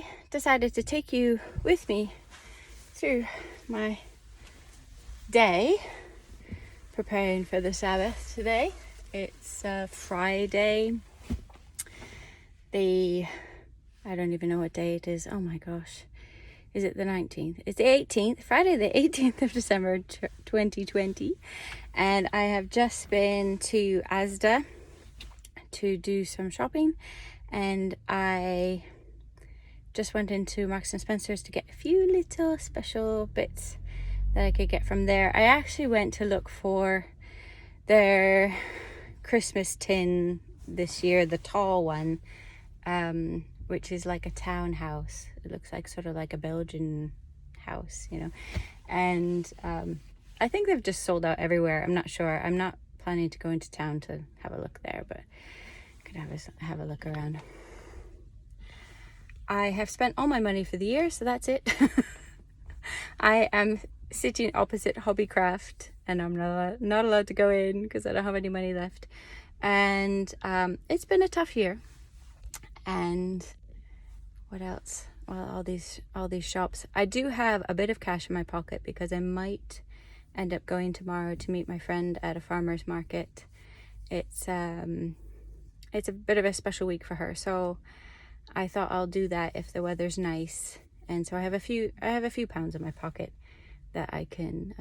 I decided to take you with me through my day preparing for the Sabbath today. It's Friday. I don't even know what day it is. Oh my gosh. Is it the 19th? It's the 18th. Friday the 18th of December 2020. And I have just been to Asda to do some shopping. And I just went into Marks and Spencer's to get a few little special bits that I could get from there. I actually went to look for their Christmas tin this year, the tall one, which is like a townhouse. It looks like sort of like a Belgian house, you know. And I think they've just sold out everywhere. I'm not sure. I'm not planning to go into town to have a look there, but I could have a look around. I have spent all my money for the year, so that's it. I am sitting opposite Hobbycraft, and I'm not allowed to go in because I don't have any money left. And it's been a tough year. And what else? Well, all these shops. I do have a bit of cash in my pocket because I might end up going tomorrow to meet my friend at a farmer's market. It's a bit of a special week for her, so I thought I'll do that if the weather's nice. And so I have a few pounds in my pocket that I can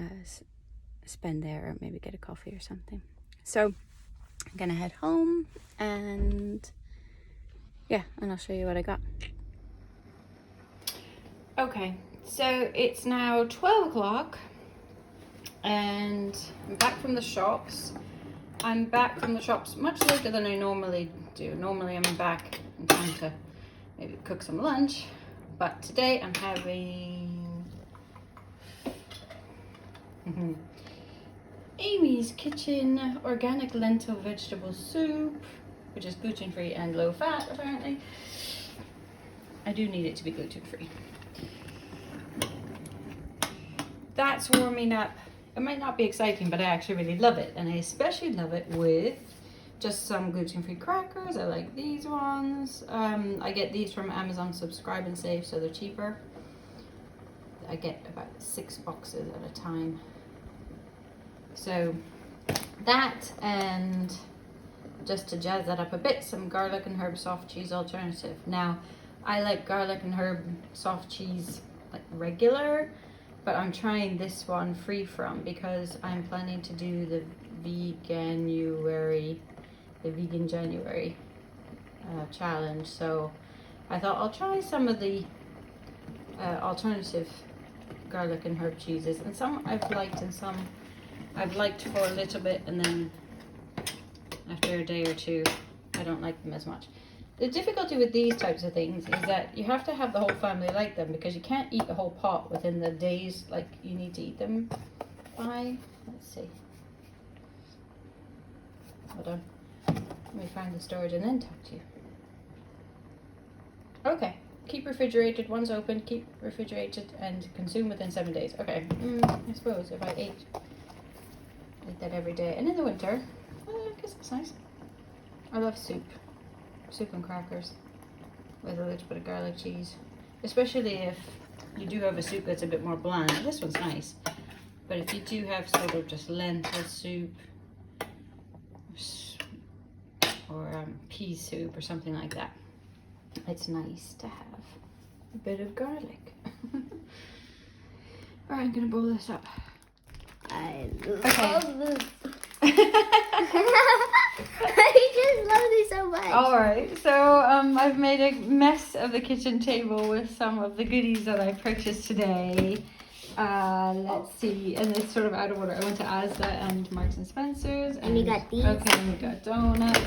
spend there, or maybe get a coffee or something. So I'm gonna head home, and yeah, and I'll show you what I got. Okay, so it's now 12 o'clock and I'm back from the shops. I'm back from the shops much later than I normally do. Normally I'm back in time to maybe cook some lunch, but today I'm having Amy's Kitchen organic lentil vegetable soup, which is gluten-free and low-fat apparently. I do need it to be gluten-free. That's warming up. It might not be exciting, but I actually really love it, and I especially love it with just some gluten-free crackers. I like these ones. I get these from Amazon Subscribe and Save, so they're cheaper. I get about 6 boxes at a time. So that, and just to jazz that up a bit, some garlic and herb soft cheese alternative. Now, I like garlic and herb soft cheese like regular, but I'm trying this one free from because I'm planning to do the vegan January challenge. So I thought I'll try some of the alternative garlic and herb cheeses, and some I've liked and some I've liked for a little bit, and then after a day or two I don't like them as much. The difficulty with these types of things is that you have to have the whole family like them, because you can't eat the whole pot within the days like you need to eat them by. Let's see. Hold on. Let me find the storage and then talk to you. Okay. Keep refrigerated. Once open, keep refrigerated and consume within 7 days. Okay. I suppose if I ate that every day. And in the winter, I guess it's nice. I love soup. Soup and crackers with a little bit of garlic cheese, especially if you do have a soup that's a bit more bland. This one's nice, but if you do have sort of just lentil soup or pea soup or something like that, it's nice to have a bit of garlic. All right, I'm gonna boil this up. I love this. I just love this so much. Alright, so I've made a mess of the kitchen table with some of the goodies that I purchased today. Let's see, and it's sort of out of order. I went to Asda and Marks and Spencer's. And you got these. Okay, and we got donuts.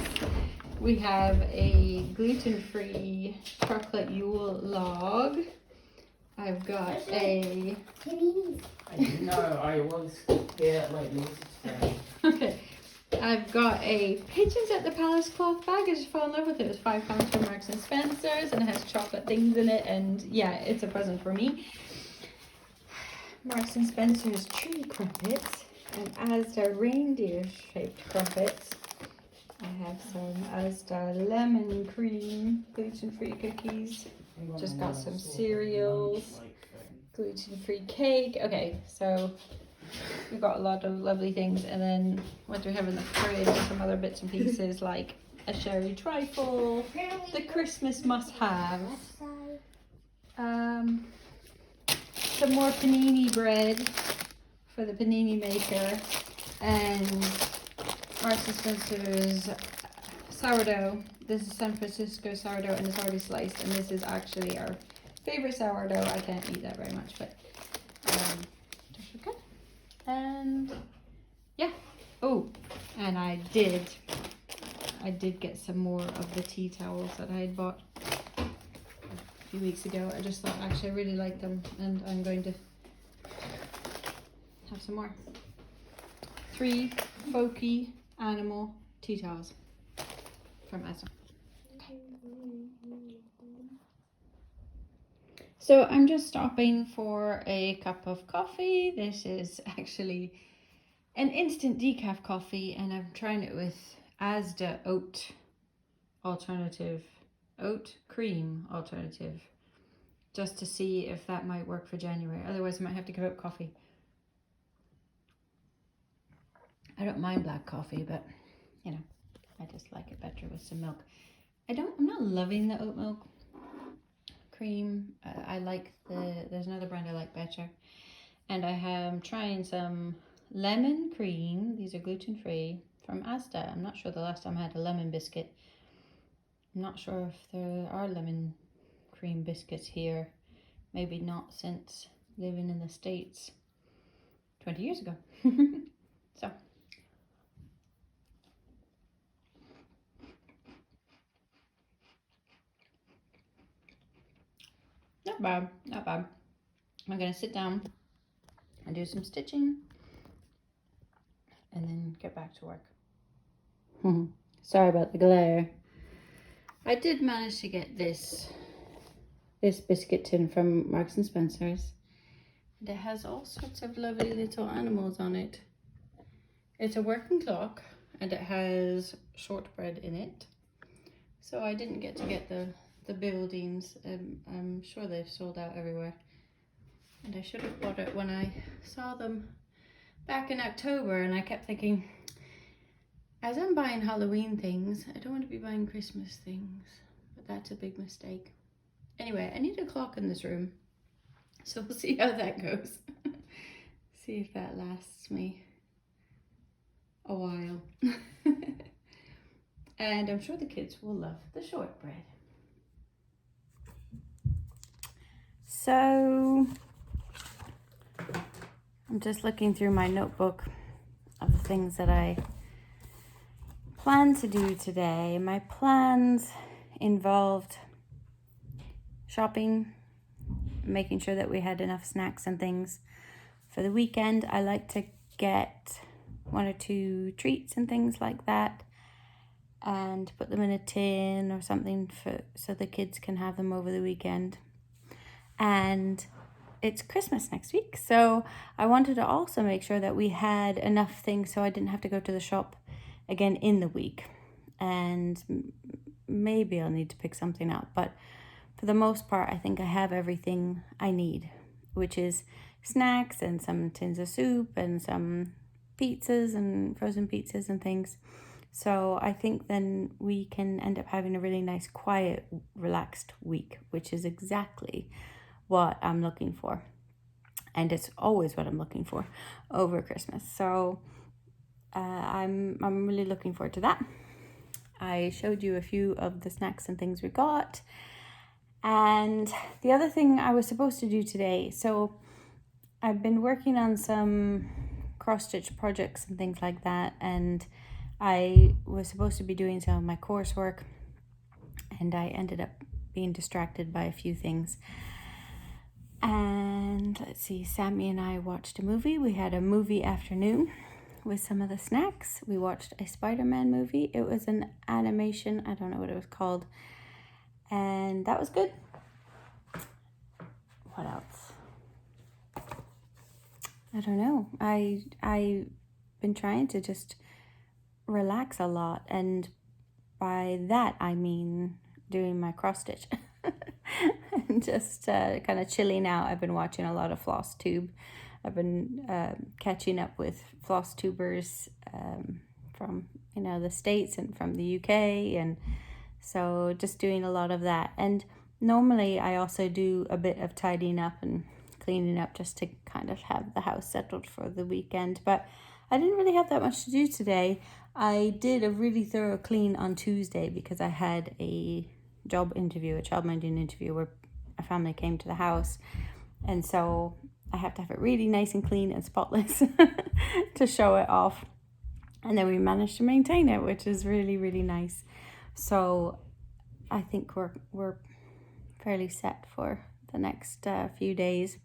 We have a gluten-free chocolate Yule log. I've got a... I didn't know I was here like this today. Okay. I've got a Pigeons at the Palace cloth bag. I just fell in love with it. It was £5 from Marks and Spencer's, and it has chocolate things in it, and yeah, it's a present for me. Marks and Spencer's tree crumpets, and Asda reindeer shaped crumpets. I have some Asda lemon cream gluten-free cookies. Just got some cereals, gluten-free cake. Okay, so we've got a lot of lovely things, and then what we have in the fridge are some other bits and pieces like a sherry trifle, the Christmas must-have, some more panini bread for the panini maker, and Marks and Spencer's sourdough. This is San Francisco sourdough, and it's already sliced, and this is actually our favorite sourdough. I can't eat that very much, but just okay. And yeah. Oh, and I did get some more of the tea towels that I had bought a few weeks ago. I just thought actually I really like them, and I'm going to have some more. 3 folky animal tea towels from Asda. Okay. So I'm just stopping for a cup of coffee. This is actually an instant decaf coffee, and I'm trying it with Asda oat cream alternative, just to see if that might work for January. Otherwise I might have to give up coffee. I don't mind black coffee, but you know, I just like it better with some milk. I'm not loving the oat milk cream. I like there's another brand I like better. And I am trying some lemon cream. These are gluten-free from Asda. I'm not sure the last time I had a lemon biscuit. I'm not sure if there are lemon cream biscuits here. Maybe not since living in the States 20 years ago. So. Not bad, not bad. I'm gonna sit down and do some stitching and then get back to work. Sorry about the glare. I did manage to get this biscuit tin from Marks and Spencer's. And it has all sorts of lovely little animals on it. It's a working clock, and it has shortbread in it. So I didn't get to get the buildings. I'm sure they've sold out everywhere. And I should have bought it when I saw them back in October, and I kept thinking, as I'm buying Halloween things, I don't want to be buying Christmas things, but that's a big mistake. Anyway, I need a clock in this room, so we'll see how that goes. See if that lasts me a while. And I'm sure the kids will love the shortbread. So I'm just looking through my notebook of the things that I plan to do today. My plans involved shopping, making sure that we had enough snacks and things for the weekend. I like to get 1 or 2 treats and things like that and put them in a tin or something so the kids can have them over the weekend. And it's Christmas next week, so I wanted to also make sure that we had enough things so I didn't have to go to the shop again in the week. And maybe I'll need to pick something up, but for the most part I think I have everything I need, which is snacks and some tins of soup and some pizzas and frozen pizzas and things. So I think then we can end up having a really nice, quiet, relaxed week, which is exactly what I'm looking for. And it's always what I'm looking for over Christmas. So I'm really looking forward to that. I showed you a few of the snacks and things we got. And the other thing I was supposed to do today, so I've been working on some cross-stitch projects and things like that, and I was supposed to be doing some of my coursework, and I ended up being distracted by a few things. And let's see, Sammy and I watched a movie. We had a movie afternoon with some of the snacks. We watched a Spider-Man movie. It was an animation, I don't know what it was called, and that was good. What else? I don't know. I've been trying to just relax a lot, and by that I mean doing my cross stitch. just kind of chilling out. I've been watching a lot of Floss Tube. I've been catching up with Floss Tubers from, you know, the States and from the UK, and so just doing a lot of that. And normally I also do a bit of tidying up and cleaning up just to kind of have the house settled for the weekend, but I didn't really have that much to do today. I did a really thorough clean on Tuesday because I had a job interview, a childminding interview, where a family came to the house, and so I have to have it really nice and clean and spotless to show it off. And then we managed to maintain it, which is really, really nice. So I think we're fairly set for the next few days.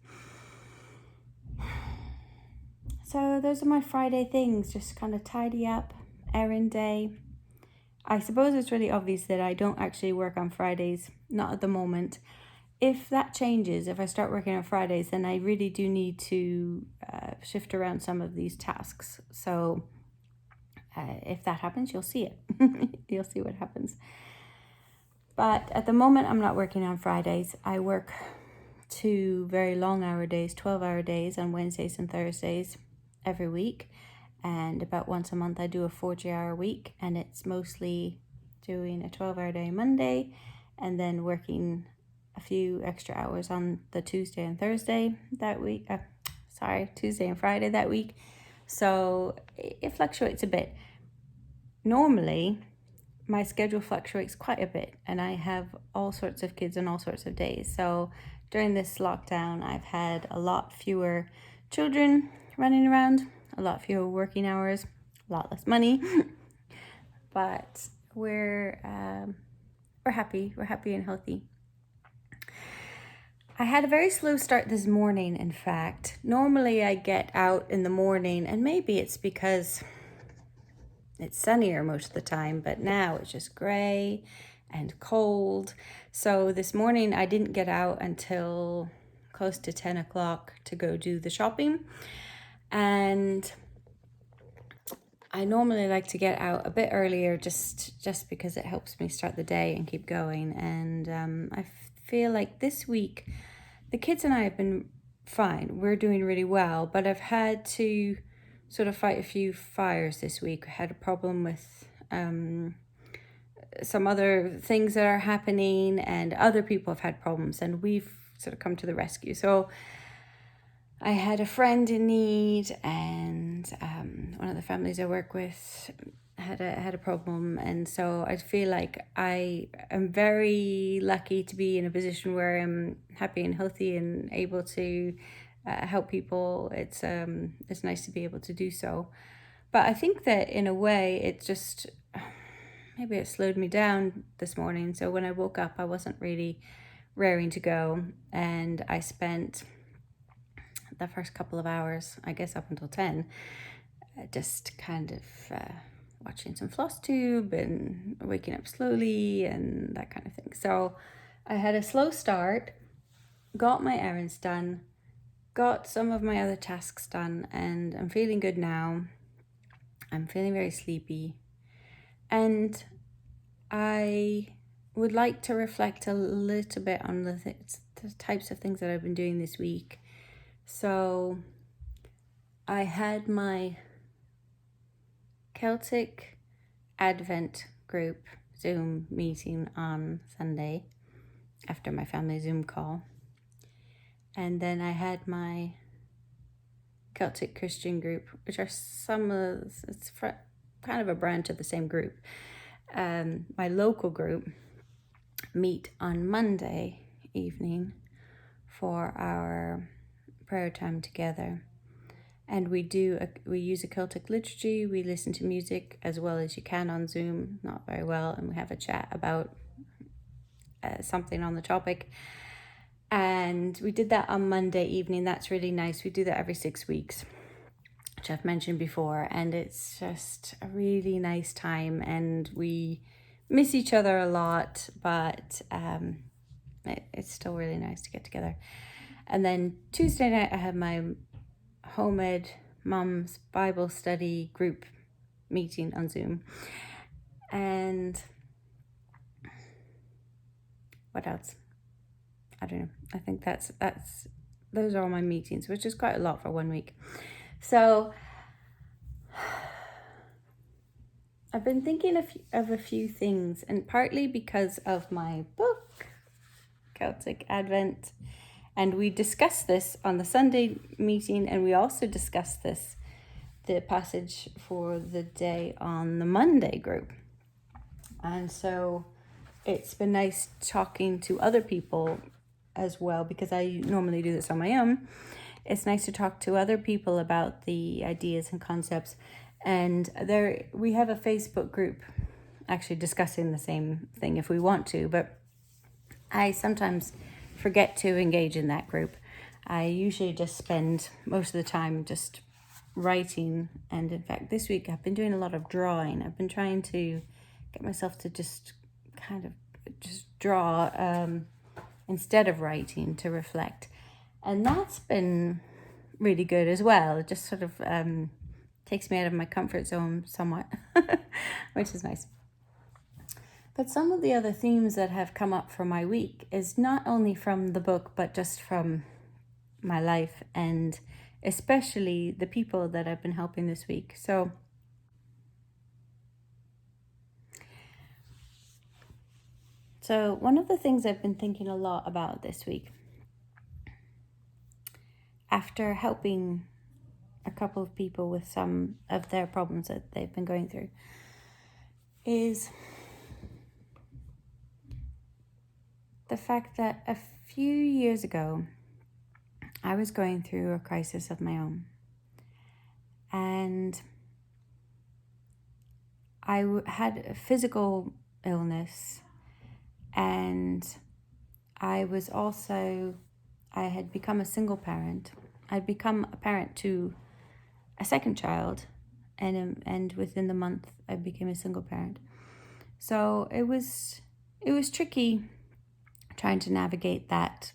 So those are my Friday things, just kind of tidy up, errand day. I suppose it's really obvious that I don't actually work on Fridays, not at the moment. If that changes, if I start working on Fridays, then I really do need to shift around some of these tasks. So if that happens, you'll see it. You'll see what happens. But at the moment, I'm not working on Fridays. I work 2 very long hour days, 12-hour days on Wednesdays and Thursdays every week. And about once a month, I do a 40-hour week. And it's mostly doing a 12-hour day Monday and then working a few extra hours on the Tuesday and Thursday that week. Tuesday and Friday that week. So it fluctuates a bit. Normally, my schedule fluctuates quite a bit, and I have all sorts of kids on all sorts of days. So during this lockdown, I've had a lot fewer children running around, a lot fewer working hours, a lot less money. But we're happy. We're happy and healthy. I had a very slow start this morning, in fact. Normally I get out in the morning, and maybe it's because it's sunnier most of the time, but now it's just gray and cold. So this morning I didn't get out until close to 10 o'clock to go do the shopping. And I normally like to get out a bit earlier just because it helps me start the day and keep going. And I feel like this week the kids and I have been fine. We're doing really well, but I've had to sort of fight a few fires this week. I had a problem with some other things that are happening, and other people have had problems, and we've sort of come to the rescue. So I had a friend in need, and one of the families I work with had a problem, and so I feel like I am very lucky to be in a position where I'm happy and healthy and able to help people. It's nice to be able to do so, but I think that in a way it just maybe it slowed me down this morning. So when I woke up, I wasn't really raring to go, and I spent the first couple of hours, I guess up until 10, just kind of watching some Floss Tube and waking up slowly and that kind of thing. So I had a slow start, got my errands done, got some of my other tasks done, and I'm feeling good now. I'm feeling very sleepy, and I would like to reflect a little bit on the types of things that I've been doing this week. So I had my Celtic Advent group Zoom meeting on Sunday after my family Zoom call. And then I had my Celtic Christian group, which are it's kind of a branch of the same group. My local group meet on Monday evening for our prayer time together. And we use a Celtic liturgy. We listen to music as well as you can on Zoom, not very well, and we have a chat about something on the topic. And we did that on Monday evening. That's really nice. We do that every 6 weeks, which I've mentioned before, and it's just a really nice time. And we miss each other a lot, but it's still really nice to get together. And then Tuesday night, I had my Homemade Mum's Bible Study group meeting on Zoom. And what else? I don't know. I think those are all my meetings, which is quite a lot for 1 week. So I've been thinking of a few things, and partly because of my book, Celtic Advent, and we discussed this on the Sunday meeting, and we also discussed the passage for the day on the Monday group. And so it's been nice talking to other people as well, because I normally do this on my own. It's nice to talk to other people about the ideas and concepts. And we have a Facebook group actually discussing the same thing if we want to, but I sometimes forget to engage in that group. I usually just spend most of the time just writing, and in fact this week I've been doing a lot of drawing. I've been trying to get myself to just kind of just draw instead of writing, to reflect, and that's been really good as well. It just sort of takes me out of my comfort zone somewhat, which is nice. But some of the other themes that have come up for my week is not only from the book, but just from my life, and especially the people that I've been helping this week. So one of the things I've been thinking a lot about this week, after helping a couple of people with some of their problems that they've been going through, is the fact that a few years ago, I was going through a crisis of my own. And I had a physical illness, and I had become a single parent. I'd become a parent to a second child, and within the month I became a single parent. So it was tricky trying to navigate that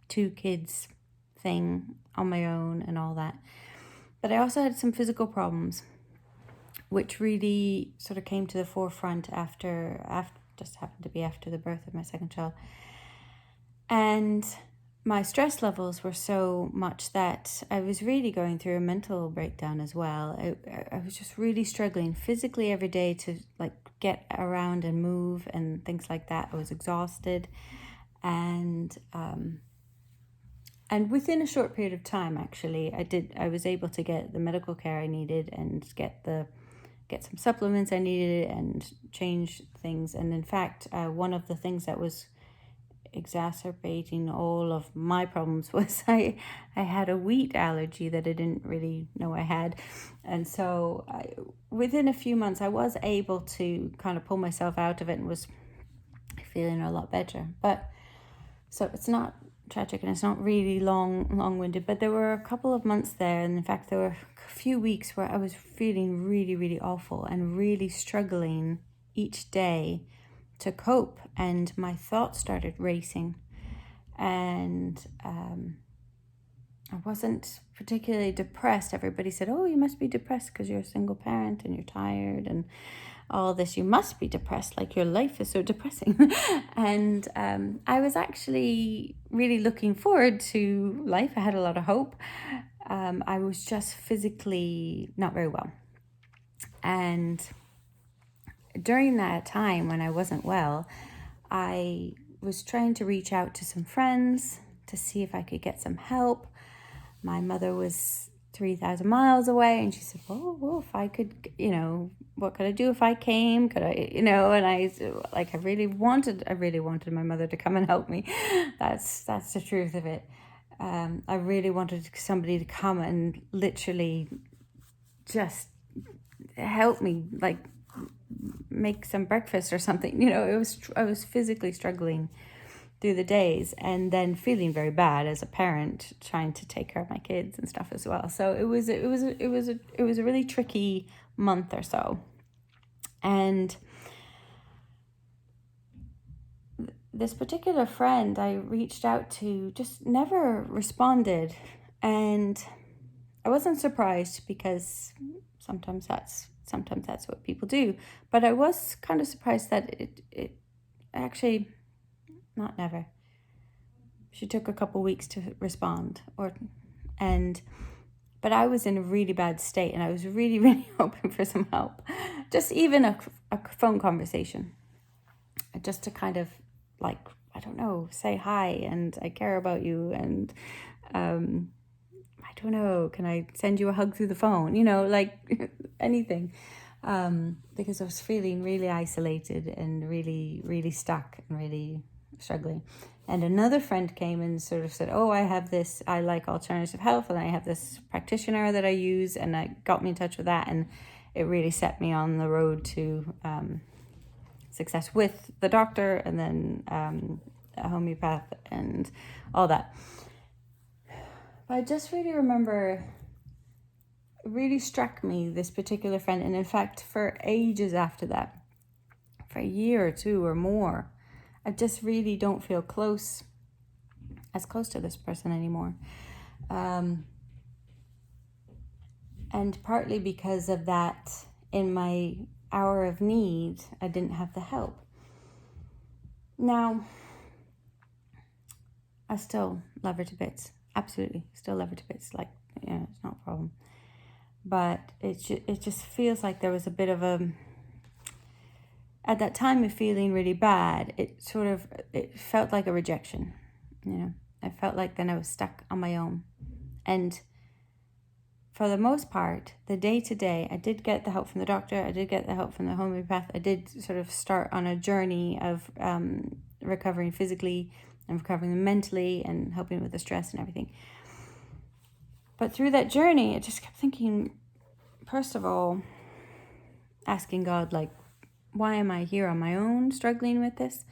2 kids thing on my own and all that. But I also had some physical problems, which really sort of came to the forefront after just happened to be after the birth of my second child. And my stress levels were so much that I was really going through a mental breakdown as well. I was just really struggling physically every day to like get around and move and things like that. I was exhausted, and within a short period of time, actually, I was able to get the medical care I needed and get some supplements I needed and change things. And in fact, one of the things that was exacerbating all of my problems was I had a wheat allergy that I didn't really know I had. And so within a few months, I was able to kind of pull myself out of it and was feeling a lot better. But so it's not tragic, and it's not really long-winded, but there were a couple of months there, and in fact there were a few weeks where I was feeling really, really awful and really struggling each day to cope, and my thoughts started racing, and I wasn't particularly depressed. Everybody said, oh, you must be depressed because you're a single parent and you're tired and all this. You must be depressed, like your life is so depressing. And I was actually really looking forward to life. I had a lot of hope. I was just physically not very well. And during that time when I wasn't well, I was trying to reach out to some friends to see if I could get some help. My mother was 3,000 miles away, and she said, well, if I could, what could I do if I came? Could I, and I really wanted my mother to come and help me. That's the truth of it. I really wanted somebody to come and literally just help me, like make some breakfast or something. I was physically struggling through the days, and then feeling very bad as a parent, trying to take care of my kids and stuff as well. So it was a really tricky month or so. And this particular friend I reached out to just never responded, and I wasn't surprised, because sometimes that's what people do. But I was kind of surprised that it actually, not never. she took a couple weeks to respond, but I was in a really bad state, and I was really, really hoping for some help. Just even a phone conversation, just to kind of like, I don't know, say hi and I care about you, and I don't know, can I send you a hug through the phone? You know, like anything. Because I was feeling really isolated and really, really stuck and really struggling. And another friend came and sort of said, oh, I like alternative health, and I have this practitioner that I use, and I got me in touch with that, and it really set me on the road to success with the doctor, and then a homeopath and all that. But I just really remember, it really struck me, this particular friend, and in fact for ages after that, for a year or two or more, I just really don't feel as close to this person anymore. And partly because of that, in my hour of need, I didn't have the help. Now, I still love her to bits. Absolutely, still love her to bits. Like, yeah, it's not a problem. But it just feels like there was a bit of at that time of feeling really bad, it felt like a rejection, you know. I felt like then I was stuck on my own. And for the most part, the day-to-day, I did get the help from the doctor, I did get the help from the homeopath, I did sort of start on a journey of recovering physically and recovering mentally and helping with the stress and everything. But through that journey, I just kept thinking, first of all, asking God, like, why am I here on my own struggling with this?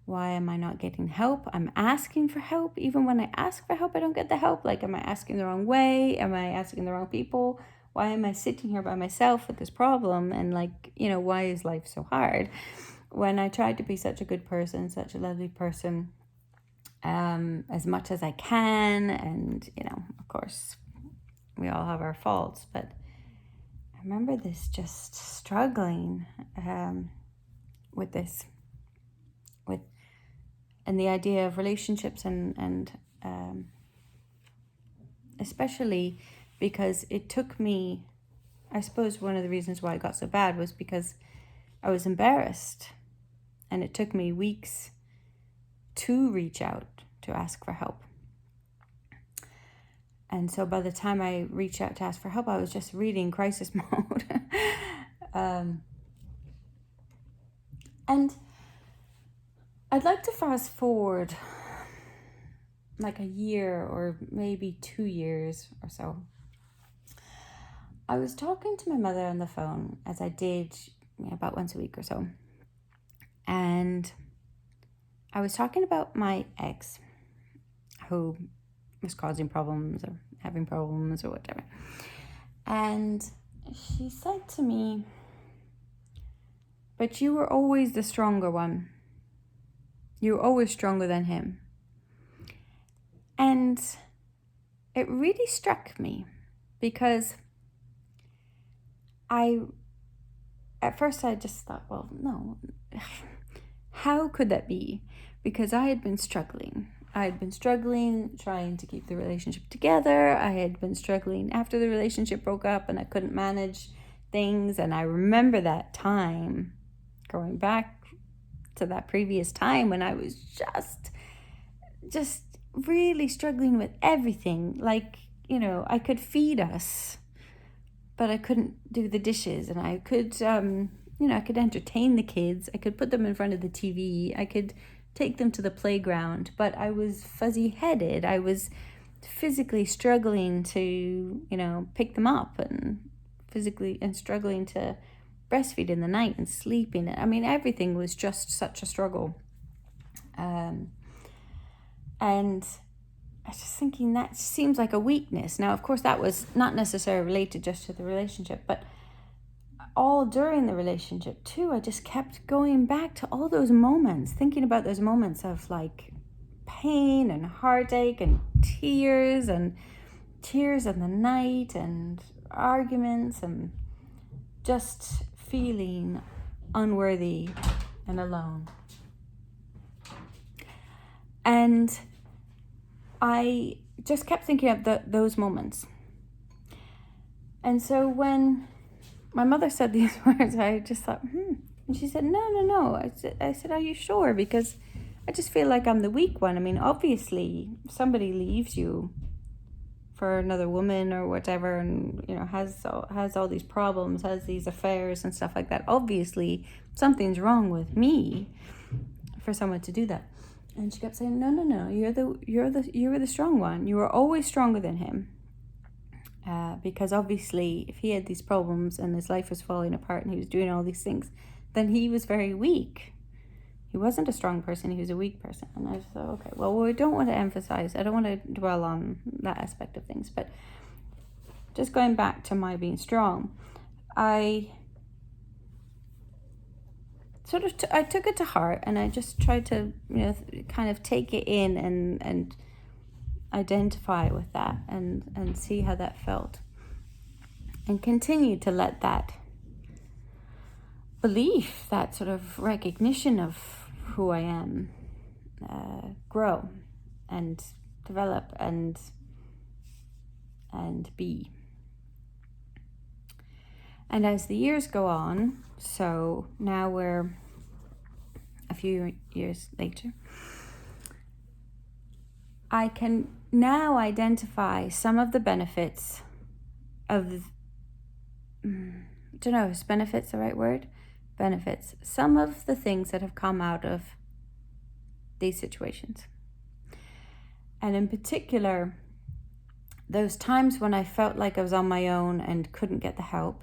Why am I not getting help? I'm asking for help. Even when I ask for help, I don't get the help. Like, am I asking the wrong way? Am I asking the wrong people? Why am I sitting here by myself with this problem? And like, you know, why is life so hard? When I tried to be such a good person, such a lovely person, as much as I can. And, you know, of course, we all have our faults, but I remember this just struggling with this, and the idea of relationships and especially because it took me, I suppose one of the reasons why it got so bad was because I was embarrassed, and it took me weeks to reach out to ask for help. And so by the time I reached out to ask for help, I was just really in crisis mode. And I'd like to fast forward like a year or maybe 2 years or so. I was talking to my mother on the phone, as I did about once a week or so. And I was talking about my ex, who was causing problems or having problems or whatever. And she said to me, but you were always the stronger one. You were always stronger than him. And it really struck me because at first I just thought, well, no, how could that be? Because I had been struggling. I had been struggling trying to keep the relationship together. I had been struggling after the relationship broke up, and I couldn't manage things. And I remember that time, going back to that previous time when I was just really struggling with everything. Like, you know, I could feed us, but I couldn't do the dishes. And I could, I could entertain the kids. I could put them in front of the TV. I could take them to the playground, but I was fuzzy-headed. I was physically struggling to, pick them up, and struggling to breastfeed in the night and sleeping. I mean, everything was just such a struggle. And I was just thinking, that seems like a weakness. Now, of course, that was not necessarily related just to the relationship, but all during the relationship too, I just kept going back to all those moments, thinking about those moments of like pain and heartache and tears in the night and arguments and just feeling unworthy and alone. And I just kept thinking of those moments. And so when my mother said these words, I just thought, And she said, no. I said, are you sure? Because I just feel like I'm the weak one. I mean, obviously, if somebody leaves you for another woman or whatever, and has all these problems, has these affairs and stuff like that. Obviously, something's wrong with me for someone to do that. And she kept saying, no. You were the strong one. You were always stronger than him. Because obviously, if he had these problems and his life was falling apart and he was doing all these things, then he was very weak. He wasn't a strong person, he was a weak person. And I thought, okay, well, I don't want to emphasize, I don't want to dwell on that aspect of things, but just going back to my being strong, I took it to heart, and I just tried to, kind of take it in and identify with that and see how that felt, and continue to let that belief, that sort of recognition of who I am, grow and develop and be. And as the years go on, so now we're a few years later, I can now identify some of the benefits of, I don't know, is benefits the right word? Benefits. Some of the things that have come out of these situations. And in particular, those times when I felt like I was on my own and couldn't get the help.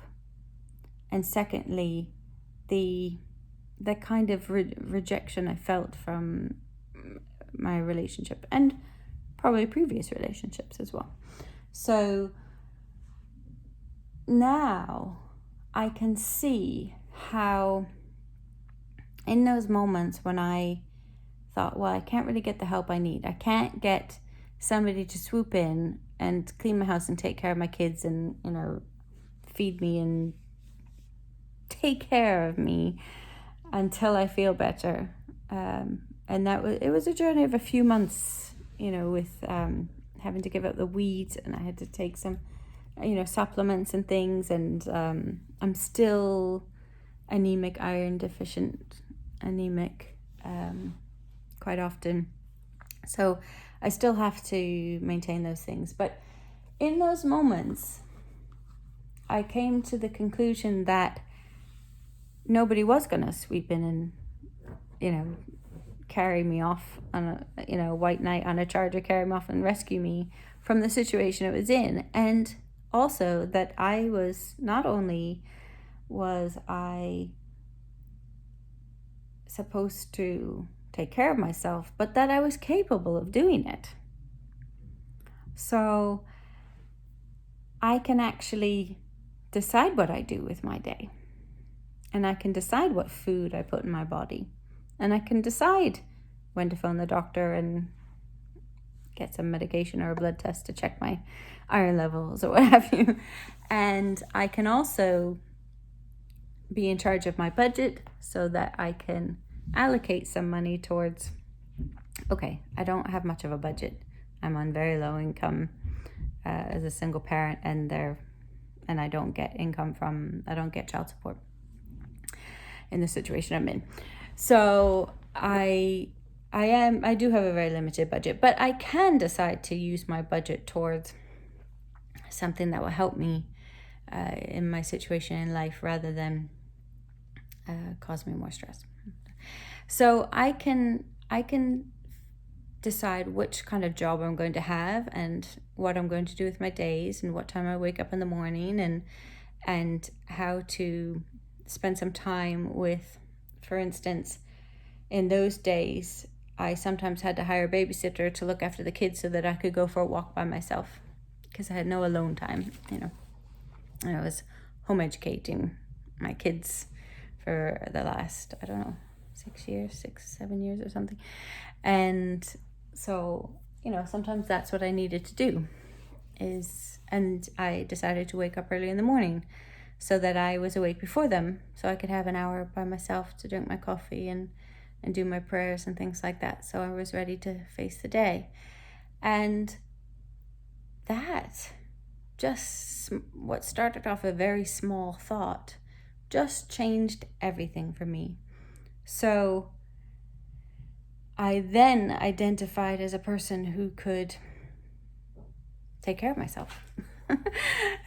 And secondly, the kind of rejection I felt from my relationship and probably previous relationships as well. So now I can see how in those moments when I thought, well, I can't really get the help I need. I can't get somebody to swoop in and clean my house and take care of my kids and, feed me and take care of me until I feel better. And it was a journey of a few months, with having to give up the weeds, and I had to take some, supplements and things, and I'm still anemic, iron deficient, anemic, quite often. So I still have to maintain those things. But in those moments, I came to the conclusion that nobody was going to sweep in and, carry me off on a white knight on a charger, carry me off and rescue me from the situation it was in. And also that I was, not only was I supposed to take care of myself, but that I was capable of doing it. So I can actually decide what I do with my day. And I can decide what food I put in my body. And I can decide when to phone the doctor and get some medication or a blood test to check my iron levels or what have you. And I can also be in charge of my budget so that I can allocate some money towards, okay, I don't have much of a budget. I'm on very low income as a single parent, and I don't get I don't get child support in the situation I'm in. So I do have a very limited budget, but I can decide to use my budget towards something that will help me in my situation in life rather than cause me more stress. So I can decide which kind of job I'm going to have and what I'm going to do with my days and what time I wake up in the morning and how to spend some time with, for instance, in those days, I sometimes had to hire a babysitter to look after the kids so that I could go for a walk by myself because I had no alone time, And I was home educating my kids for the last, 7 years or something. And so, sometimes that's what I needed to do and I decided to wake up early in the morning so that I was awake before them, so I could have an hour by myself to drink my coffee and do my prayers and things like that. So I was ready to face the day. And that, just what started off a very small thought, just changed everything for me. So I then identified as a person who could take care of myself.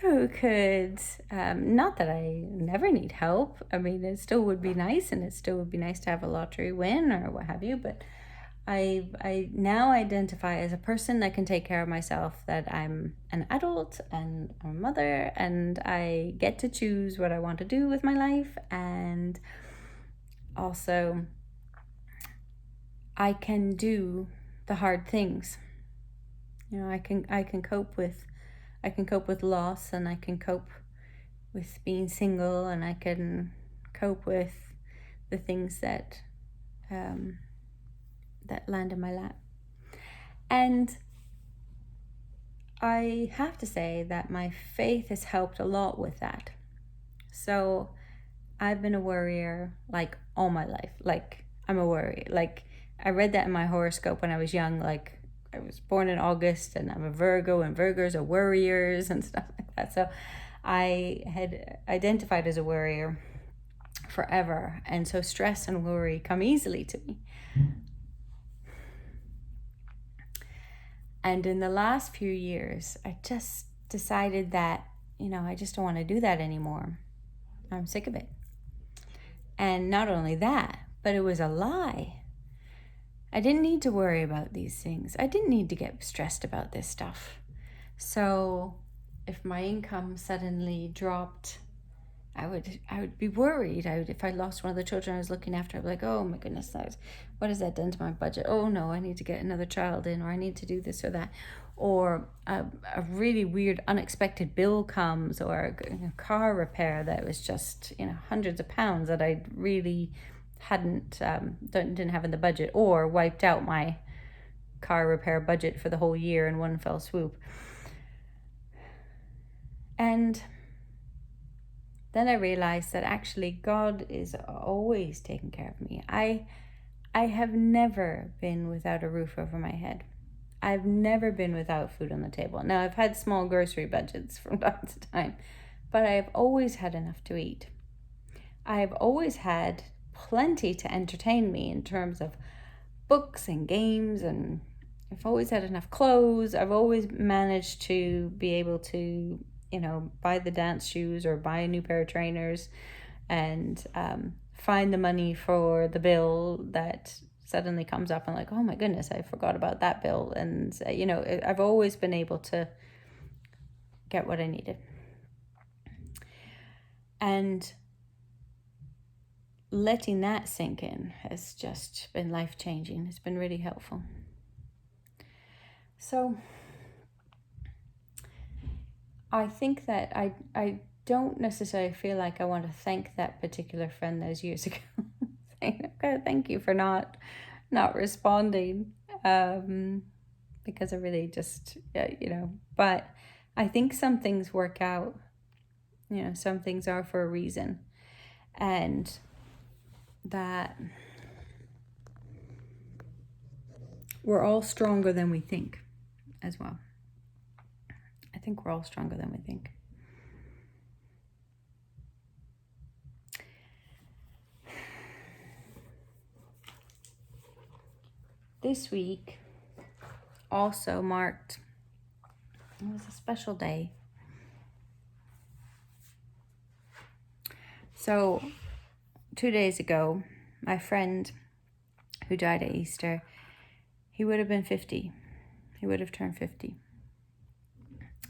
Who could, not that I never need help. I mean, it still would be nice, and it still would be nice to have a lottery win or what have you, but I now identify as a person that can take care of myself, that I'm an adult and I'm a mother, and I get to choose what I want to do with my life. And also I can do the hard things. You know, I can cope with loss, and I can cope with being single, and I can cope with the things that land in my lap. And I have to say that my faith has helped a lot with that. So I've been a worrier like all my life. Like, I'm a worrier. Like, I read that in my horoscope when I was young. Like, I was born in August, and I'm a Virgo, and Virgos are worriers and stuff like that. So I had identified as a worrier forever. And so stress and worry come easily to me. And in the last few years, I just decided that, you know, I just don't want to do that anymore. I'm sick of it. And not only that, but it was a lie. I didn't need to worry about these things. I didn't need to get stressed about this stuff. So if my income suddenly dropped, I would be worried. If I lost one of the children I was looking after, I'd be like, oh my goodness, what has that done to my budget? Oh no, I need to get another child in, or I need to do this or that. Or a really weird unexpected bill comes, or a car repair that was just, you know, hundreds of pounds that I really didn't have in the budget, or wiped out my car repair budget for the whole year in one fell swoop. And then I realized that actually God is always taking care of me. I have never been without a roof over my head. I've never been without food on the table. Now, I've had small grocery budgets from time to time, but I have always had enough to eat. I have always had plenty to entertain me in terms of books and games, and I've always had enough clothes. I've always managed to be able to, you know, buy the dance shoes or buy a new pair of trainers, and find the money for the bill that suddenly comes up, and like, oh my goodness, I forgot about that bill. And you know, I've always been able to get what I needed. And letting that sink in has just been life-changing. It's been really helpful. So I think that I don't necessarily feel like I want to thank that particular friend those years ago. Thank you for not responding, because I really just, you know, but I think some things work out. You know, some things are for a reason, and that we're all stronger than we think as well. I think we're all stronger than we think. This week also marked, it was a special day. So 2 days ago, my friend who died at Easter, he would have been 50. He would have turned 50.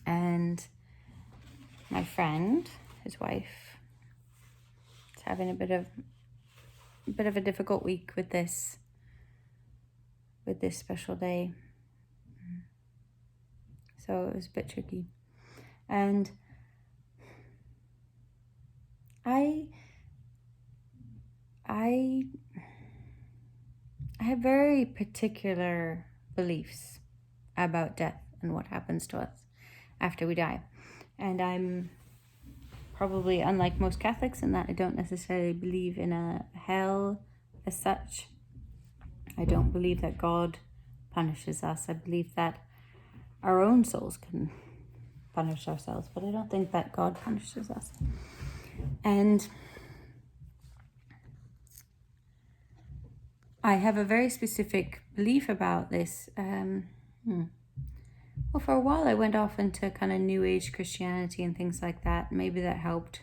And my friend, his wife, is having a bit of a difficult week with this special day. So it was a bit tricky. And I have very particular beliefs about death and what happens to us after we die. And I'm probably unlike most Catholics in that I don't necessarily believe in a hell as such. I don't believe that God punishes us. I believe that our own souls can punish ourselves, but I don't think that God punishes us. And I have a very specific belief about this. Well, for a while I went off into kind of New Age Christianity and things like that. Maybe that helped.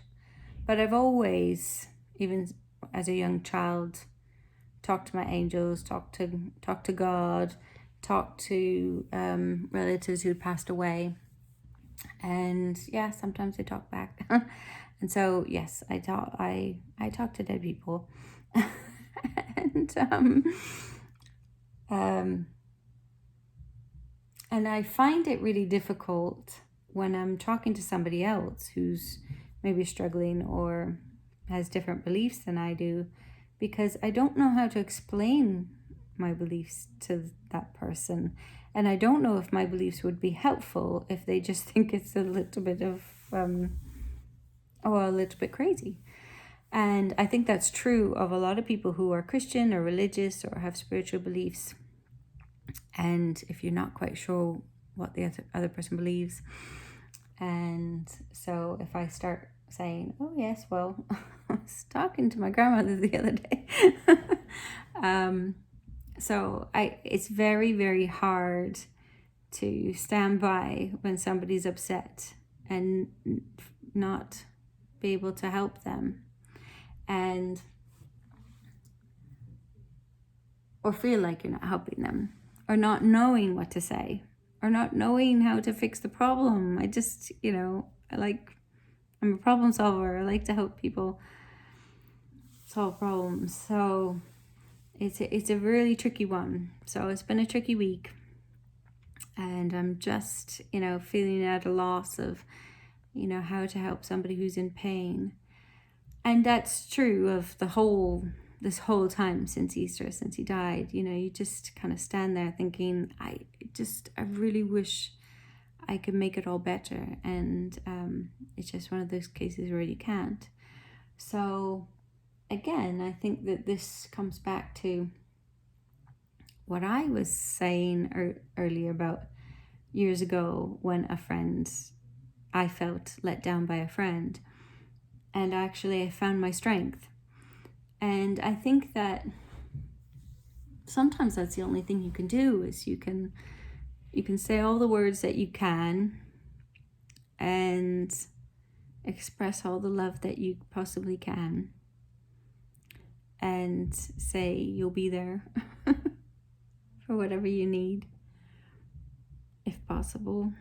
But I've always, even as a young child, talked to my angels, talked to God, talked to relatives who had passed away. And yeah, sometimes they talk back. And so, yes, I talk to dead people. And I find it really difficult when I'm talking to somebody else who's maybe struggling or has different beliefs than I do, because I don't know how to explain my beliefs to that person. And I don't know if my beliefs would be helpful if they just think it's a little bit of, a little bit crazy. And I think that's true of a lot of people who are Christian or religious or have spiritual beliefs. And if you're not quite sure what the other person believes, and so if I start saying, oh yes, well, I was talking to my grandmother the other day. It's very, very hard to stand by when somebody's upset and not be able to help them, and or feel like you're not helping them, or not knowing what to say, or not knowing how to fix the problem. I just, I'm a problem solver. I like to help people solve problems. So it's a really tricky one. So it's been a tricky week. And I'm just, feeling at a loss of, how to help somebody who's in pain. And that's true of this whole time since Easter, since he died. You just kind of stand there thinking, I really wish I could make it all better. And it's just one of those cases where you can't. So again, I think that this comes back to what I was saying earlier about years ago when I felt let down by a friend. And actually I found my strength. And I think that sometimes that's the only thing you can do, is you can say all the words that you can and express all the love that you possibly can, and say you'll be there for whatever you need, if possible.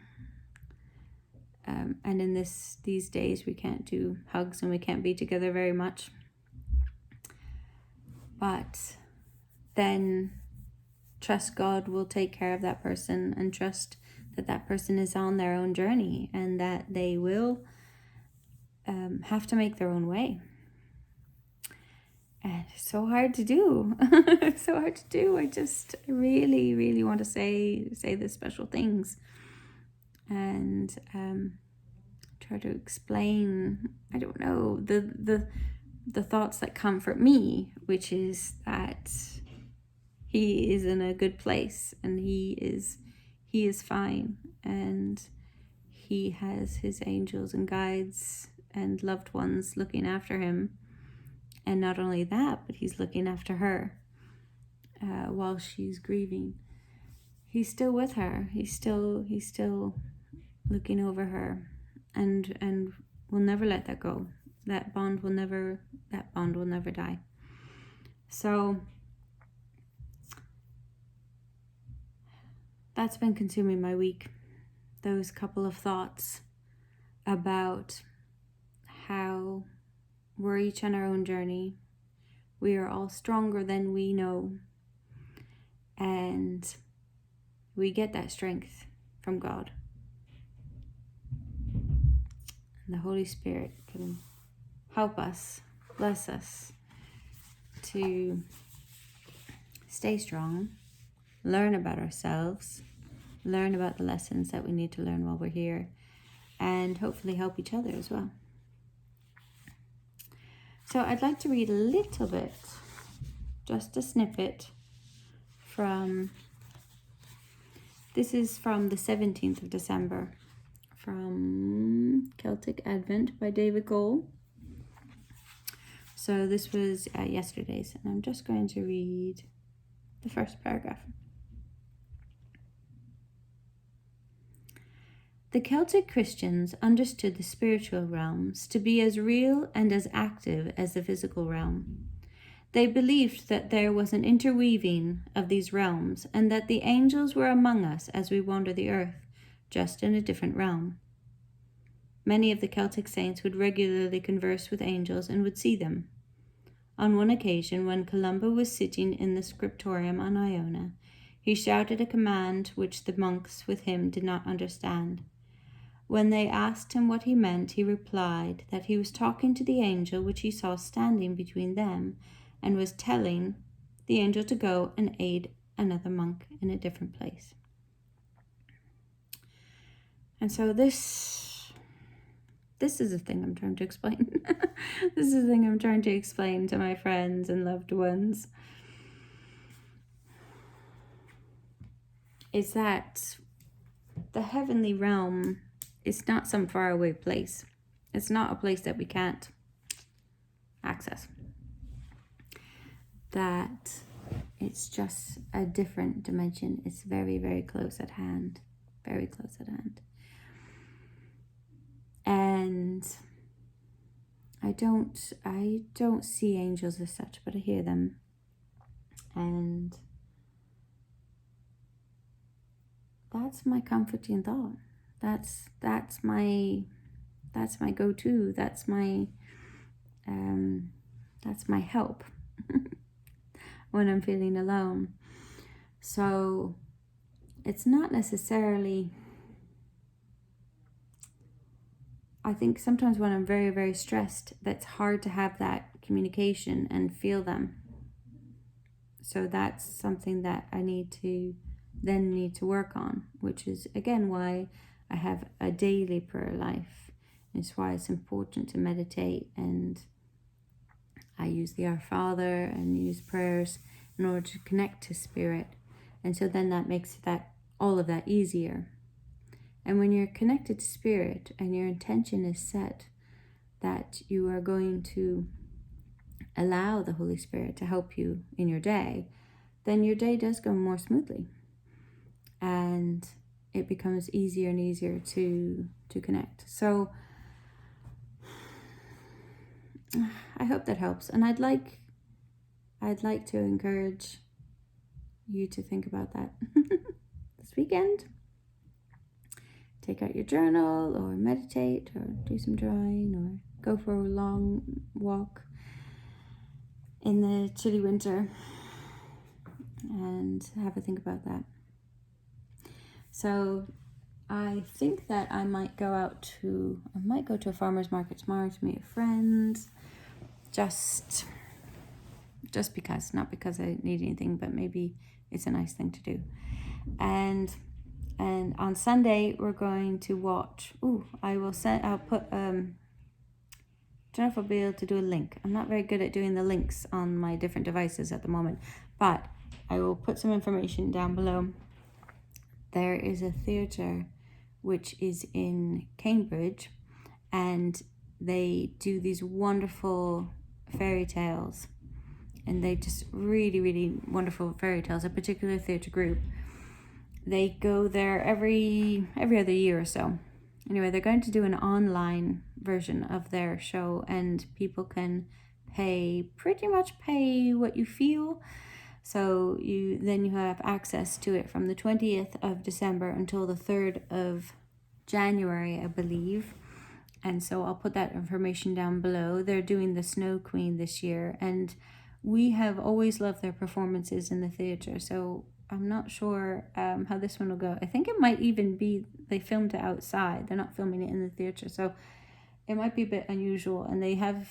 And in these days, we can't do hugs and we can't be together very much. But then trust God will take care of that person, and trust that person is on their own journey, and that they will have to make their own way. And it's so hard to do. It's so hard to do. I really, really want to say the special things, and try to explain, I don't know, the thoughts that comfort me, which is that he is in a good place, and he is fine, and he has his angels and guides and loved ones looking after him. And not only that, but he's looking after her while she's grieving. He's still with her. He's still looking over her, and will never let that go. That bond will never die. So that's been consuming my week. Those couple of thoughts about how we're each on our own journey. We are all stronger than we know. And we get that strength from God. And the Holy Spirit can help us, bless us, to stay strong, learn about ourselves, learn about the lessons that we need to learn while we're here, and hopefully help each other as well. So I'd like to read a little bit, just a snippet, from This is from the 17th of December, from Celtic Advent by David Cole. So this was yesterday's, and I'm just going to read the first paragraph. The Celtic Christians understood the spiritual realms to be as real and as active as the physical realm. They believed that there was an interweaving of these realms and that the angels were among us as we wander the earth, just in a different realm. Many of the Celtic saints would regularly converse with angels and would see them. On one occasion, when Columba was sitting in the scriptorium on Iona, he shouted a command which the monks with him did not understand. When they asked him what he meant, he replied that he was talking to the angel which he saw standing between them, and was telling the angel to go and aid another monk in a different place. And so this is a thing I'm trying to explain. This is a thing I'm trying to explain to my friends and loved ones. Is that the heavenly realm is not some faraway place. It's not a place that we can't access. That it's just a different dimension. It's very, very close at hand. Very close at hand. And I don't see angels as such, but I hear them. And that's my comforting thought. That's my go-to. That's my help when I'm feeling alone. So it's not necessarily, I think sometimes when I'm very, very stressed, that's hard to have that communication and feel them. So that's something that I need to work on, which is again why I have a daily prayer life. It's why it's important to meditate, and I use the Our Father and use prayers in order to connect to Spirit. And so then that makes all of that easier. And when you're connected to Spirit and your intention is set that you are going to allow the Holy Spirit to help you in your day, then your day does go more smoothly. And it becomes easier and easier to connect. So I hope that helps. And I'd like to encourage you to think about that this weekend. Take out your journal, or meditate, or do some drawing, or go for a long walk in the chilly winter, and have a think about that. So I think that I might go to a farmer's market tomorrow to meet friends, just because, not because I need anything, but maybe it's a nice thing to do. And on Sunday we're going to watch. I'll put don't know if I'll be able to do a link. I'm not very good at doing the links on my different devices at the moment, but I will put some information down below. There is a theatre which is in Cambridge, and they do these wonderful fairy tales, and they just really, really wonderful fairy tales. A particular theatre group, they go there every other year or so. Anyway, they're going to do an online version of their show, and people can pretty much pay what you feel. So you have access to it from the 20th of December until the 3rd of January, I believe. And so I'll put that information down below. They're doing the Snow Queen this year, and we have always loved their performances in the theatre. So I'm not sure how this one will go. I think it might even be they filmed it outside. They're not filming it in the theatre, so it might be a bit unusual. And they have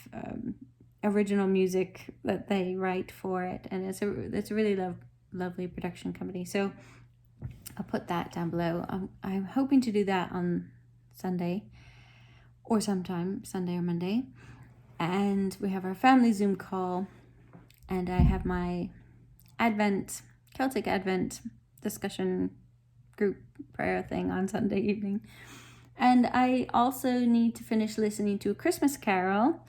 original music that they write for it, and it's a really lovely production company. So I'll put that down below. I'm hoping to do that on Sunday, or sometime Sunday or Monday. And we have our family Zoom call, and I have my Celtic Advent discussion group prayer thing on Sunday evening. And I also need to finish listening to A Christmas Carol,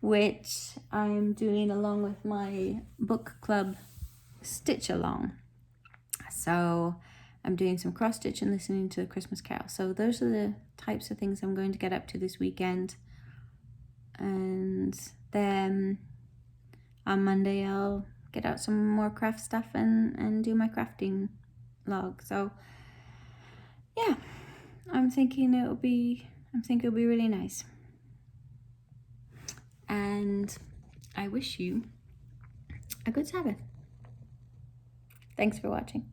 which I'm doing along with my book club stitch along. So I'm doing some cross stitch and listening to A Christmas Carol. So those are the types of things I'm going to get up to this weekend. And then on Monday I'll get out some more craft stuff and do my crafting log. So yeah, I'm thinking it'll be really nice. And I wish you a good Sabbath. Thanks for watching.